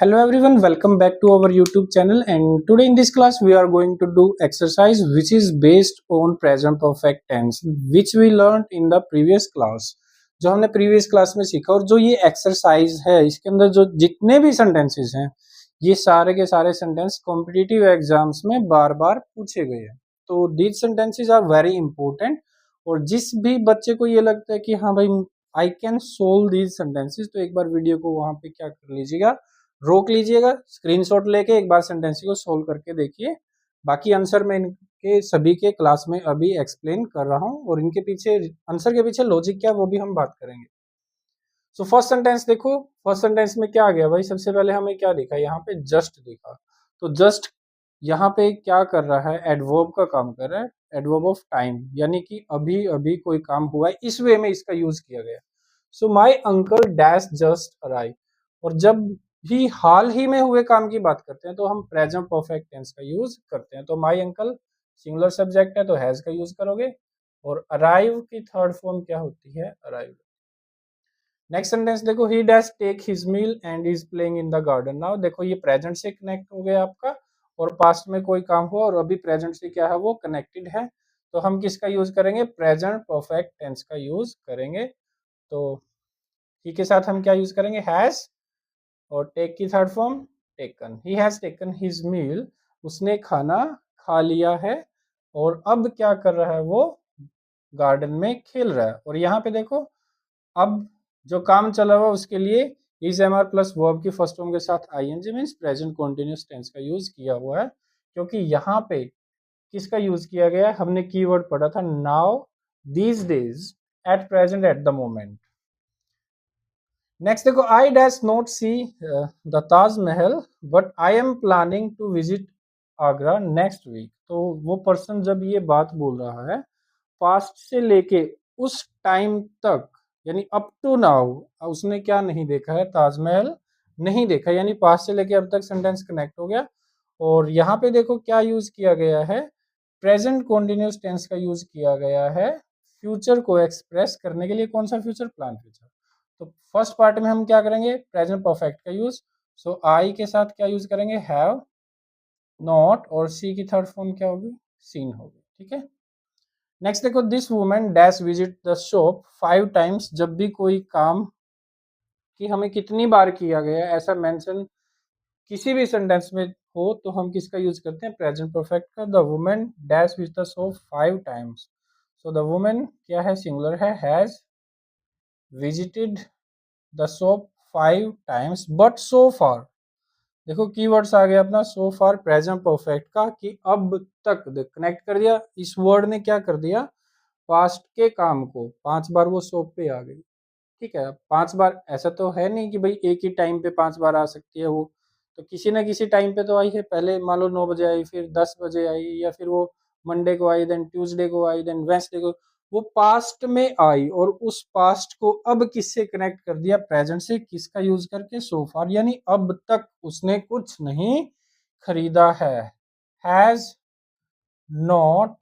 Hello everyone, welcome back to our YouTube channel, and today in this class we are going to do exercise which is based on present perfect tense which we learned in the previous class। जो हमने previous class में सीखा और जो ये exercise है इसके अंदर जो जितने भी सेंटेंसेस हैं ये सारे के सारे सेंटेंस कॉम्पिटिटिव एग्जाम्स में बार बार पूछे गए हैं। तो these sentences are very important और जिस भी बच्चे को ये लगता है कि हाँ भाई I can solve these sentences तो एक बार वीडियो को वहां पे क्या कर लीजिएगा, रोक लीजिएगा, स्क्रीनशॉट लेके एक बार सेंटेंस को सोल्व करके देखिए। बाकी आंसर मैं इनके सभी के क्लास में अभी एक्सप्लेन कर रहा हूँ और इनके पीछे आंसर के पीछे लॉजिक क्या वो भी हम बात करेंगे। सो फर्स्ट सेंटेंस देखो, फर्स्ट सेंटेंस में क्या आ गया भाई, सबसे पहले हमें क्या दिखा, यहाँ पे जस्ट दिखा। तो जस्ट यहाँ पे क्या कर रहा है, एडवर्ब का काम कर रहा है, एडवर्ब ऑफ टाइम, यानी कि अभी अभी कोई काम हुआ है, इस वे में इसका यूज किया गया। So my uncle dash just arrive. और जब भी हाल ही में हुए काम की बात करते हैं तो हम प्रेजेंट परफेक्ट टेंस का यूज करते हैं। तो माई अंकल सिंगुलर सब्जेक्ट है तो हैज का यूज करोगे, और अराइव की थर्ड फॉर्म क्या होती है, अराइव। नेक्स्ट सेंटेंस देखो, he dash take his meal and is playing in the garden. Now देखो ये प्रेजेंट से कनेक्ट हो गया आपका, और पास्ट में कोई काम हुआ और अभी प्रेजेंट से क्या है वो कनेक्टेड है। तो हम किसका यूज करेंगे, प्रेजेंट परफेक्ट टेंस का यूज करेंगे। तो ही के साथ हम क्या यूज करेंगे, हैज, और टेक की third form taken. He has taken his meal, उसने खाना खा लिया है, और अब क्या कर रहा है वो, गार्डन में खेल रहा है। और यहाँ पे देखो अब जो काम चला हुआ उसके लिए is am are plus verb की फर्स्ट फॉर्म के साथ ING means present continuous tense का यूज किया हुआ है, क्योंकि यहाँ पे किसका यूज किया गया है, हमने कीवर्ड पढ़ा था now, these days, at present, at the moment. Next देखो, I dash not see the Taj Mahal but I am planning to visit Agra next week. तो वो पर्सन जब ये बात बोल रहा है पास्ट से लेके उस टाइम तक, यानी अप टू नाउ उसने क्या नहीं देखा है, ताजमहल नहीं देखा, यानी पास्ट से लेके अब तक सेंटेंस कनेक्ट हो गया। और यहाँ पे देखो क्या यूज किया गया है, प्रेजेंट कॉन्टिन्यूस टेंस का यूज किया गया है फ्यूचर को एक्सप्रेस करने के लिए। कौन सा फ्यूचर, प्लान फ्यूचर। तो फर्स्ट पार्ट में हम क्या करेंगे, प्रेजेंट परफेक्ट का यूज। सो आई के साथ क्या यूज करेंगे, हैव, नॉट, और सी की थर्ड फॉर्म क्या होगी, सीन होगी। ठीक है। नेक्स्ट देखो, this women dash visit the shop 5 times. जब भी कोई काम कि हमें कितनी बार किया गया ऐसा मेंशन किसी भी सेंटेंस में हो तो हम किसका यूज करते हैं, प्रेजेंट परफेक्ट का। The women dash visit the shop 5 times. So the women क्या है, सिंगुलर है, has visited the shop 5 times but so far. देखो कीवर्ड्स आ गया अपना, सो फार प्रेजेंट परफेक्ट का, कि अब तक कनेक्ट कर दिया, इस वर्ड ने क्या कर दिया, पास्ट के काम को 5 बार वो शॉप पे आ गई। ठीक है, 5 बार ऐसा तो है नहीं कि भाई एक ही टाइम पे 5 बार आ सकती है वो, तो किसी ना किसी टाइम पे तो आई है। पहले मान लो 9 बजे आई, फिर 10 बजे आई, या फिर वो मंडे को आई, देन ट्यूसडे को आई, देन वेंसडे को। वो पास्ट में आई और उस पास्ट को अब किससे कनेक्ट कर दिया, प्रेजेंट से, किसका यूज करके, सो फार, यानी अब तक उसने कुछ नहीं खरीदा है। हैज नॉट,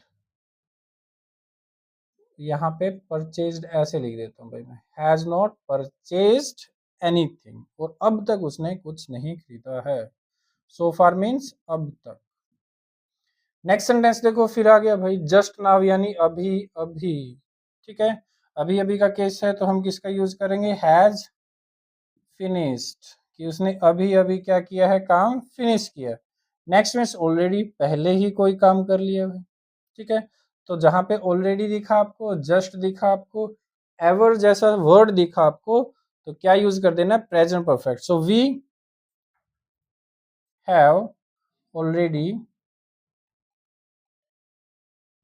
यहाँ पे परचेज्ड ऐसे लिख देता हूँ भाई मैं, हैज नॉट परचेज्ड एनीथिंग, और अब तक उसने कुछ नहीं खरीदा है। सो फार मीन्स अब तक। नेक्स्ट सेंटेंस देखो, फिर आ गया भाई जस्ट नाउ, यानी अभी अभी। ठीक है, अभी अभी का केस है तो हम किसका यूज करेंगे, हैज फिनिश्ड, कि उसने अभी अभी क्या किया है, काम फिनिश किया। नेक्स्ट मीन्स ऑलरेडी, पहले ही कोई काम कर लिया भाई। ठीक है, तो जहां पे ऑलरेडी दिखा आपको, जस्ट दिखा आपको, एवर जैसा वर्ड दिखा आपको, तो क्या यूज कर देना, present perfect. So we have already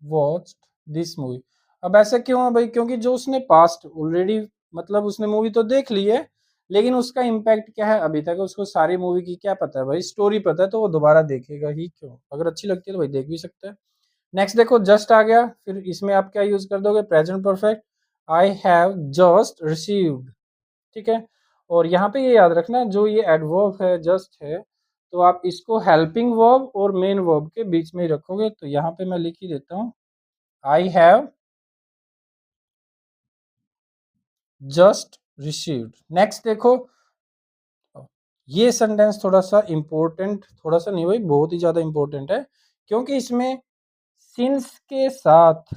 watched this movie. अब ऐसा क्यों है भाई, क्योंकि जो उसने पास्ट ऑलरेडी, मतलब उसने मूवी तो देख ली है, लेकिन उसका इम्पैक्ट क्या है अभी तक, उसको सारी मूवी की क्या पता है भाई, स्टोरी पता है, तो वो दोबारा देखेगा ही क्यों, अगर अच्छी लगती है तो भाई देख भी सकता है। नेक्स्ट देखो, जस्ट आ गया, फिर इसमें आप क्या यूज कर दोगे, present perfect, I have just received. ठीक है, और यहाँ पे ये याद रखना, जो ये एडवर्ब है जस्ट है, तो आप इसको हेल्पिंग वर्ब और मेन वर्ब के बीच में ही रखोगे। तो यहाँ पे मैं लिख ही देता हूँ, I have just received. Next देखो, ये सेंटेंस थोड़ा सा इंपॉर्टेंट, थोड़ा सा नहीं भाई, बहुत ही ज्यादा इंपॉर्टेंट है, क्योंकि इसमें सिंस के साथ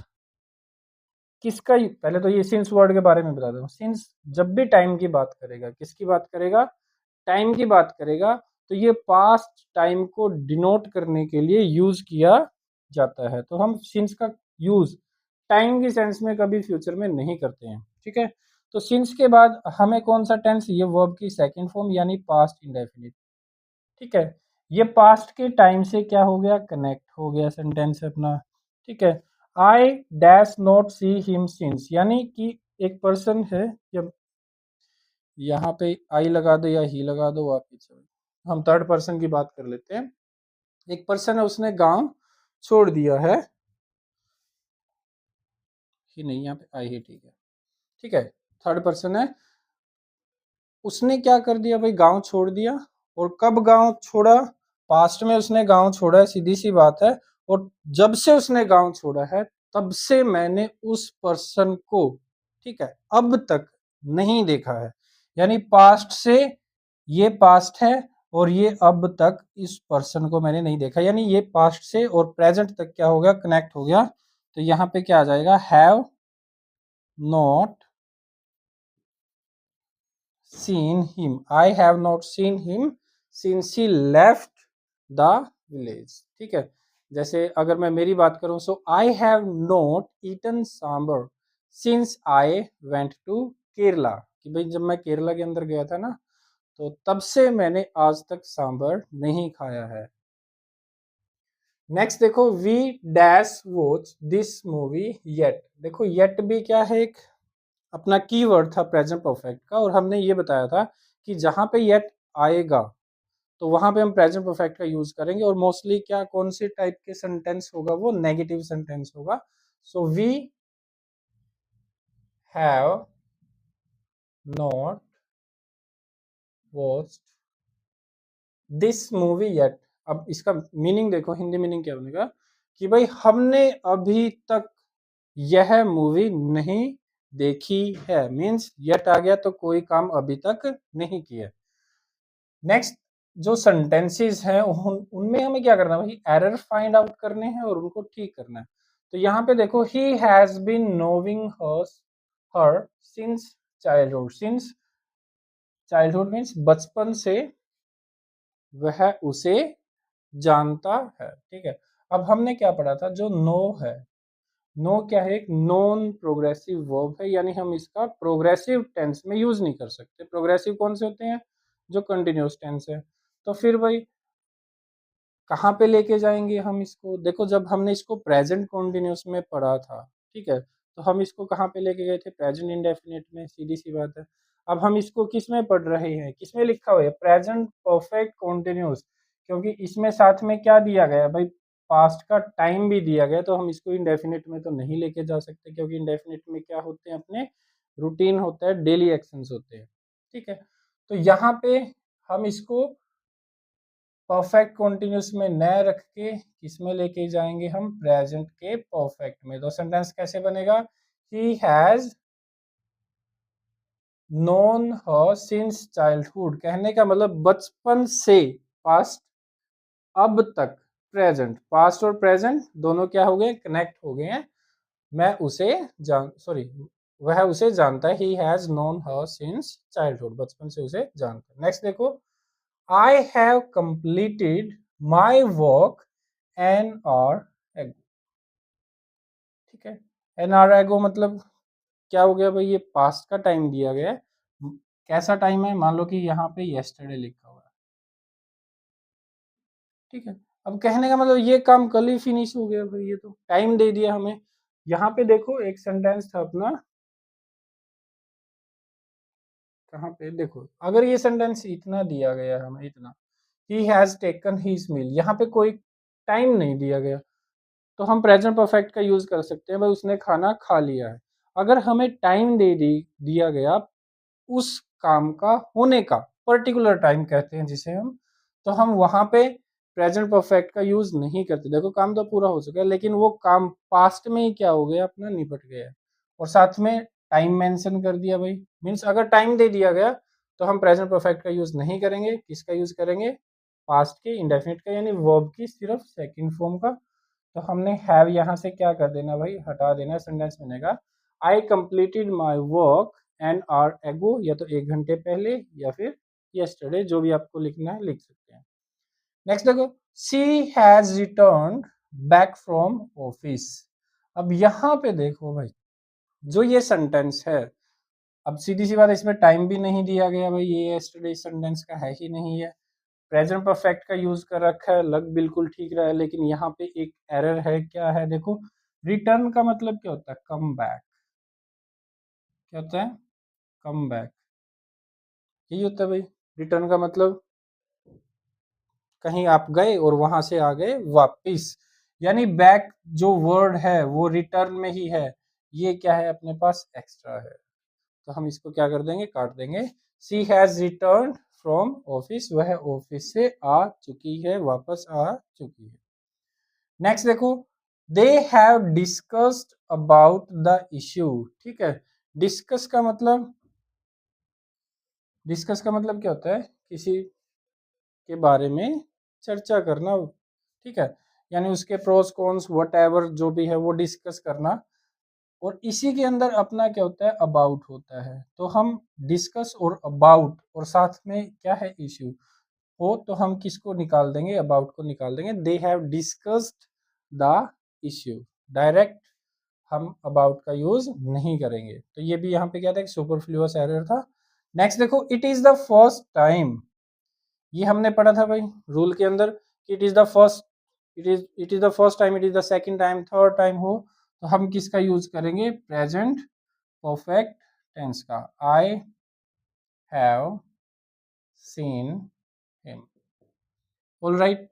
किसका, पहले तो ये सिंस वर्ड के बारे में बता दूं। सिंस जब भी टाइम की बात करेगा, किसकी बात करेगा, टाइम की बात करेगा, तो ये पास्ट टाइम को डिनोट करने के लिए यूज किया जाता है। तो हम सिंस का यूज टाइम की सेंस में कभी फ्यूचर में नहीं करते हैं, ठीक है। तो सिंस के बाद हमें कौन सा टेंस, ये वर्ब की सेकंड फॉर्म यानी पास्ट इंडेफिनिट, ठीक है। ये पास्ट के टाइम से क्या हो गया, कनेक्ट हो गया सेंटेंस अपना, ठीक है। आई dash not see him since, यानी कि एक पर्सन है, जब यहाँ पे आई लगा दो या ही लगा दो, वापिस हम थर्ड पर्सन की बात कर लेते हैं। एक पर्सन है, उसने गांव छोड़ दिया है, ही नहीं, यहाँ पे आई ही ठीक है, ठीक है। थर्ड पर्सन है, उसने क्या कर दिया भाई, गांव छोड़ दिया। और कब गांव छोड़ा, पास्ट में उसने गांव छोड़ा है, सीधी सी बात है। और जब से उसने गांव छोड़ा है, तब से मैंने उस पर्सन को, ठीक है, अब तक नहीं देखा है। यानी पास्ट से, ये पास्ट है, और ये अब तक इस पर्सन को मैंने नहीं देखा, यानी ये पास्ट से और प्रेजेंट तक क्या हो गया, कनेक्ट हो गया। तो यहाँ पे क्या आ जाएगा, have not seen him, I have not seen him since he left the village, ठीक है। जैसे अगर मैं मेरी बात करूं, so I have not eaten sambar since I went to Kerala, कि भाई जब मैं केरला के अंदर गया था ना, तो तब से मैंने आज तक सांबर नहीं खाया है। नेक्स्ट देखो, we dash watch this movie yet, देखो येट भी क्या है, एक अपना कीवर्ड था प्रेजेंट परफेक्ट का, और हमने ये बताया था कि जहां पे येट आएगा, तो वहां पे हम प्रेजेंट परफेक्ट का यूज करेंगे। और मोस्टली क्या, कौन से टाइप के सेंटेंस होगा, वो नेगेटिव सेंटेंस होगा। So we have not watched this movie yet. अब इसका मीनिंग देखो, हिंदी मीनिंग क्या बनेगा, कि भाई हमने अभी तक यह मूवी नहीं देखी है, मीन्स येट आ गया तो कोई काम अभी तक नहीं किया। नेक्स्ट जो सेंटेंसेस हैं, उनमें हमें क्या करना है भाई, एरर फाइंड आउट करने हैं और उनको ठीक करना है। तो यहाँ पे देखो, he has been knowing her since childhood, since childhood means बचपन से वह उसे जानता है, ठीक है। अब हमने क्या पढ़ा था, जो नो है, नो क्या है, एक नॉन प्रोग्रेसिव वर्ब है, यानी हम इसका प्रोग्रेसिव टेंस में यूज नहीं कर सकते। प्रोग्रेसिव कौन से होते हैं, जो कंटिन्यूअस टेंस है। तो फिर भाई कहाँ पे लेके जाएंगे हम इसको, देखो जब हमने इसको प्रेजेंट कॉन्टिन्यूस में पढ़ा था, ठीक है, तो हम इसको कहाँ पे लेके गए थे, प्रेजेंट इंडेफिनिट में, सीधी सी बात है। अब हम इसको किस में पढ़ रहे हैं, किस में लिखा हुआ है, प्रेजेंट परफेक्ट कॉन्टिन्यूस, क्योंकि इसमें साथ में क्या दिया गया भाई, पास्ट का टाइम भी दिया गया। तो हम इसको इंडेफिनिट में तो नहीं लेके जा सकते, क्योंकि इंडेफिनिट में क्या होते हैं, अपने रूटीन होता है, डेली एक्शंस होते हैं, ठीक है। तो यहाँ पे हम इसको परफेक्ट कॉन्टिन्यूस में न रख के किस में लेके जाएंगे, हम प्रेजेंट के परफेक्ट में। तो सेंटेंस कैसे बनेगा, he has known her since childhood, कहने का मतलब बचपन से, पास्ट अब तक, प्रेजेंट, पास्ट और प्रेजेंट दोनों क्या हो गए, कनेक्ट हो गए हैं। मैं उसे जान, सॉरी, वह उसे जानता है, he has known her since childhood, बचपन से उसे जानता है। नेक्स्ट देखो, I have completed my work an hour ago, ठीक है। an hour ago मतलब क्या हो गया भाई, ये पास्ट का टाइम दिया गया है। कैसा टाइम है, मान लो कि यहाँ पे yesterday लिखा हुआ है, ठीक है। अब कहने का मतलब ये काम कल ही फिनिश हो गया भाई, ये तो टाइम दे दिया हमें। यहाँ पे देखो एक सेंटेंस था अपना, कहाँ पे देखो, अगर ये सेंटेंस इतना दिया गया है हमें, इतना, he has taken his meal, यहाँ पे कोई टाइम नहीं दिया गया, तो हम प्रेजेंट परफेक्ट का यूज कर सकते हैं, भाई उसने खाना खा लिया है। अगर हमें टाइम दे दिया गया उस काम का होने का, पर्टिकुलर टाइम कहते हैं जिसे हम, तो हम वहां पे प्रेजेंट परफेक्ट का यूज नहीं करते। देखो काम तो पूरा हो चुका है, लेकिन वो काम पास्ट में ही क्या हो गया, अपना निपट गया, और साथ में टाइम मेंशन कर दिया भाई, मीन्स अगर टाइम दे दिया गया तो हम प्रेजेंट परफेक्ट का यूज नहीं करेंगे, किसका यूज करेंगे, पास्ट के इंडेफिनिट का, यानी वर्ब की सिर्फ सेकंड फॉर्म का। तो हमने हैव यहाँ से क्या कर देना भाई, हटा देना। सेंटेंस बनेगा I completed my work an hour एगो, या तो 1 घंटे पहले या फिर यस्टरडे, जो भी आपको लिखना है लिख सकते हैं। नेक्स्ट देखो, she has return back from office. अब यहाँ पे देखो भाई, जो ये सेंटेंस है, अब सीधी सी बात है, इसमें टाइम भी नहीं दिया गया भाई, ये यस्टरडे सेंटेंस का है ही नहीं है। प्रेजेंट परफेक्ट का यूज कर रखा है, लग बिल्कुल ठीक रहा है, लेकिन यहाँ पे एक एरर है। क्या है देखो, रिटर्न का मतलब क्या होता है, कम बैक। क्या होता है, कम बैक, यही होता है भाई रिटर्न का मतलब। कहीं आप गए और वहां से आ गए वापिस, यानी बैक जो वर्ड है वो रिटर्न में ही है। ये क्या है, अपने पास एक्स्ट्रा है, तो हम इसको क्या कर देंगे, काट देंगे। सी हैज रिटर्न फ्रॉम ऑफिस, वह ऑफिस से आ चुकी है, वापस आ चुकी है। नेक्स्ट देखो, they have discussed about the issue. ठीक है, डिस्कस का मतलब, डिस्कस का मतलब क्या होता है, किसी के बारे में चर्चा करना। ठीक है, यानी उसके प्रोस कॉन्स वट एवर जो भी है वो डिस्कस करना। और इसी के अंदर अपना क्या होता है, अबाउट होता है। तो हम डिस्कस और अबाउट और साथ में क्या है, इश्यू हो, तो हम किसको निकाल देंगे, अबाउट को निकाल देंगे। They have discussed the issue, direct हम अबाउट का यूज नहीं करेंगे। तो ये भी यहाँ पे क्या था, एक सुपरफ्लुअस एरर था। नेक्स्ट देखो, it is the first time. ये हमने पढ़ा था भाई रूल के अंदर, it is the first, it is the first time, it is the second time, third time हो, तो हम किसका यूज करेंगे, प्रेजेंट परफेक्ट टेंस का। I have seen him. Alright,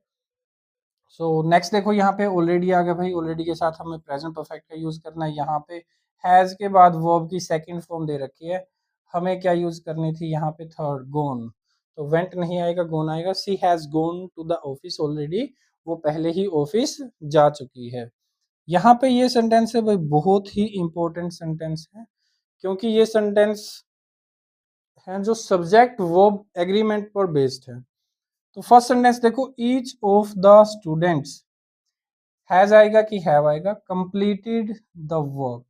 so next देखो, यहाँ पे ऑलरेडी आ गया भाई, ऑलरेडी के साथ हमें प्रेजेंट परफेक्ट का यूज करना है। यहाँ पे हैज के बाद वर्ब की सेकंड फॉर्म दे रखी है, हमें क्या यूज करनी थी, यहाँ पे थर्ड, गोन। तो वेंट नहीं आएगा, गोन आएगा। She has gone to the office already, वो पहले ही ऑफिस जा चुकी है। यहाँ पे ये सेंटेंस है भाई, बहुत ही इंपॉर्टेंट सेंटेंस है, क्योंकि ये सेंटेंस है जो सब्जेक्ट वर्ब एग्रीमेंट पर बेस्ड है। तो फर्स्ट सेंटेंस देखो, each of the students, has आएगा कि हैव आएगा, कंप्लीटेड द वर्क।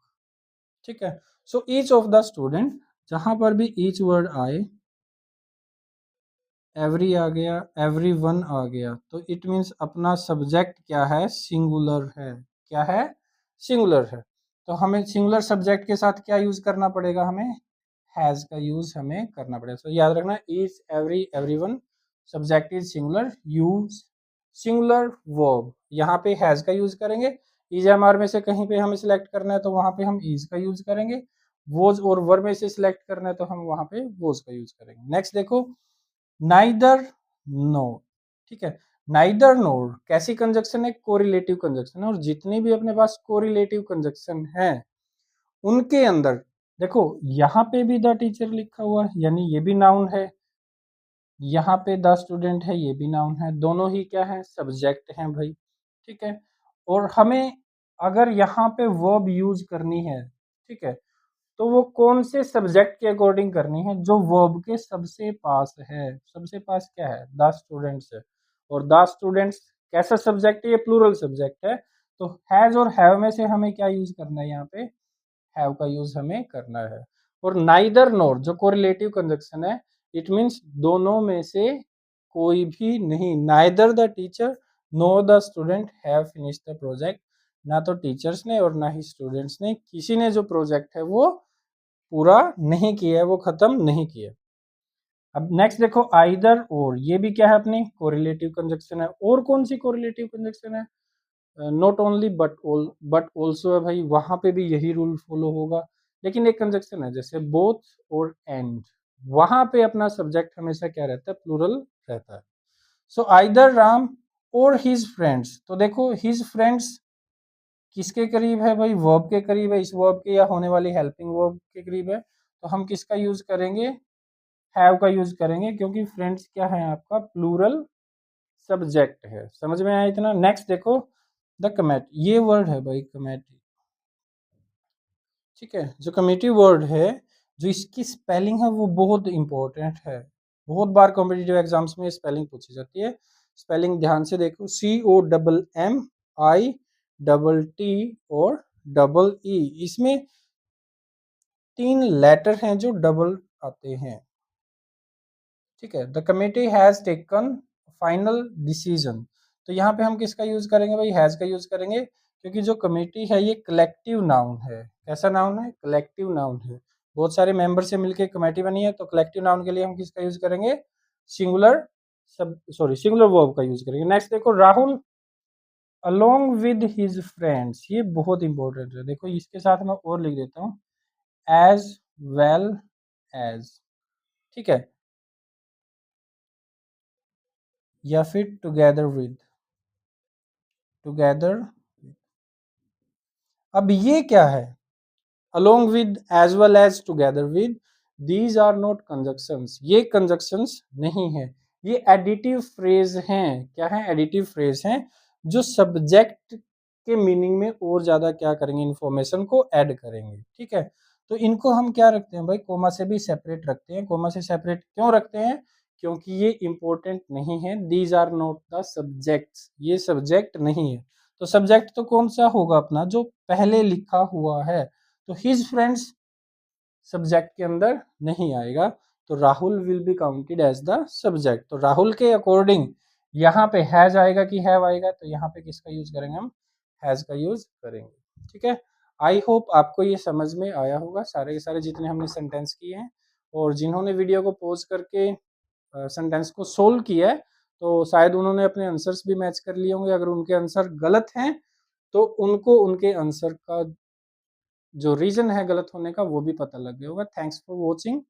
ठीक है, so each of the student, जहां पर भी ईच वर्ड आए, एवरी आ गया, एवरी वन आ गया, तो इट मीन्स अपना सब्जेक्ट क्या है, सिंगुलर है। क्या है, सिंगुलर है। तो हमें सिंगुलर सब्जेक्ट के साथ क्या यूज करना पड़ेगा, हमें हैज का यूज हमें करना पड़ेगा। तो याद रखना, each, every, everyone, subject is singular, use singular verb, यहाँ पे हैज का यूज करेंगे। इज एम आर में से कहीं पे हमें सिलेक्ट करना है तो वहां पे हम इज का यूज करेंगे। वोज और वर में से सिलेक्ट करना है तो हम वहां पे वोज का यूज करेंगे। नेक्स्ट देखो, नाइदर नोर। ठीक है, नाइदर नोर कैसी कंजक्शन है, कोरिलेटिव कंजक्शन है। और जितनी भी अपने पास कोरिलेटिव कंजक्शन है उनके अंदर देखो, यहाँ पे भी द टीचर लिखा हुआ है, यानी ये भी नाउन है। यहाँ पे द स्टूडेंट है, ये भी नाउन है, दोनों ही क्या है, सब्जेक्ट हैं भाई। ठीक है, और हमें अगर यहाँ पे वर्ब यूज करनी है, ठीक है, तो वो कौन से सब्जेक्ट के अकॉर्डिंग करनी है, जो वर्ब के सबसे पास है। सबसे पास क्या है, द स्टूडेंट्स है। और द स्टूडेंट्स कैसा सब्जेक्ट है, ये प्लूरल सब्जेक्ट है। तो हैज और हैव में से हमें क्या यूज करना है, यहाँ पे हैव का यूज हमें करना है। और नाइदर नोर जो कोरिलेटिव कंजक्शन है, इट मींस दोनों में से कोई भी नहीं। Neither the teacher know the student have finish the project, ना तो टीचर्स ने और ना ही स्टूडेंट्स ने, किसी ने जो प्रोजेक्ट है वो पूरा नहीं किया है, वो खत्म नहीं किया। अब नेक्स्ट देखो, आइदर और, ये भी क्या है, अपनी कोरिलेटिव कंजक्शन है। और कौन सी कोरिलेटिव कंजक्शन है, नॉट ओनली बट ऑल्सो है भाई, वहां पे भी यही रूल फॉलो होगा। लेकिन एक कंजक्शन है जैसे बोथ और एंड, वहां पे अपना सब्जेक्ट हमेशा क्या रहता है, प्लूरल रहता है। सो आइदर राम और हिज फ्रेंड्स, तो देखो हिज फ्रेंड्स किसके करीब है भाई, वर्ब के करीब है, इस वर्ब के या होने वाली हेल्पिंग वर्ब के करीब है। तो हम किसका यूज करेंगे, हैव का यूज करेंगे, क्योंकि फ्रेंड्स क्या है, आपका प्लूरल सब्जेक्ट है। समझ में आया इतना। नेक्स्ट देखो, द कमेट, ये वर्ड है भाई कमेटी। ठीक है, जो कमेटी वर्ड है जो इसकी स्पेलिंग है वो बहुत इंपॉर्टेंट है, बहुत बार कॉम्पिटिटिव एग्जाम्स में स्पेलिंग पूछी जाती है। स्पेलिंग ध्यान से देखो, COMMITT और डबल ई, इसमें 3 लेटर हैं जो डबल आते हैं, ठीक है। The committee has taken final decision, तो यहाँ पे हम किसका यूज करेंगे भाई, हैज का यूज करेंगे, क्योंकि जो कमिटी है ये कलेक्टिव नाउन है। कैसा नाउन है, कलेक्टिव नाउन है। बहुत सारे मेंबर से मिलकर कमेटी बनी है, तो कलेक्टिव नाउन के लिए हम किसका यूज करेंगे, सिंगुलर सिंगुलर वर्ब का यूज करेंगे। नेक्स्ट देखो, Rahul along with his friends, ये बहुत इंपॉर्टेंट है। देखो इसके साथ मैं और लिख देता हूँ, एज वेल एज, ठीक है, या फिर टुगेदर विद, टुगेदर। अब ये क्या है, along with, as well as, together with, these are not conjunctions, ये conjunctions नहीं है, ये एडिटिव फ्रेज हैं। क्या है, एडिटिव फ्रेज हैं जो सब्जेक्ट के मीनिंग में और ज्यादा क्या करेंगे, इंफॉर्मेशन को ऐड करेंगे, ठीक है। तो इनको हम क्या रखते हैं भाई, कोमा से भी सेपरेट रखते हैं। कोमा से सेपरेट क्यों रखते हैं, क्योंकि ये इंपॉर्टेंट नहीं है। These are not the subjects, ये सब्जेक्ट नहीं है। तो सब्जेक्ट तो कौन सा होगा अपना, जो पहले लिखा हुआ है। तो हिज फ्रेंड्स सब्जेक्ट के अंदर नहीं आएगा, तो Rahul will be counted as the subject. तो राहुल के अकॉर्डिंग यहाँ पे हैज आएगा कि हैव आएगा, तो यहाँ पे किसका यूज करेंगे, हम हैज का यूज करेंगे, ठीक है। आई होप आपको ये समझ में आया होगा, सारे के सारे जितने हमने सेंटेंस किए हैं। और जिन्होंने वीडियो को पॉज करके सेंटेंस को सोल्व किया है, तो शायद उन्होंने अपने आंसर्स भी मैच कर लिए होंगे। अगर उनके आंसर गलत हैं तो उनको उनके आंसर का जो रीजन है गलत होने का वो भी पता लग गया होगा। Thanks for watching.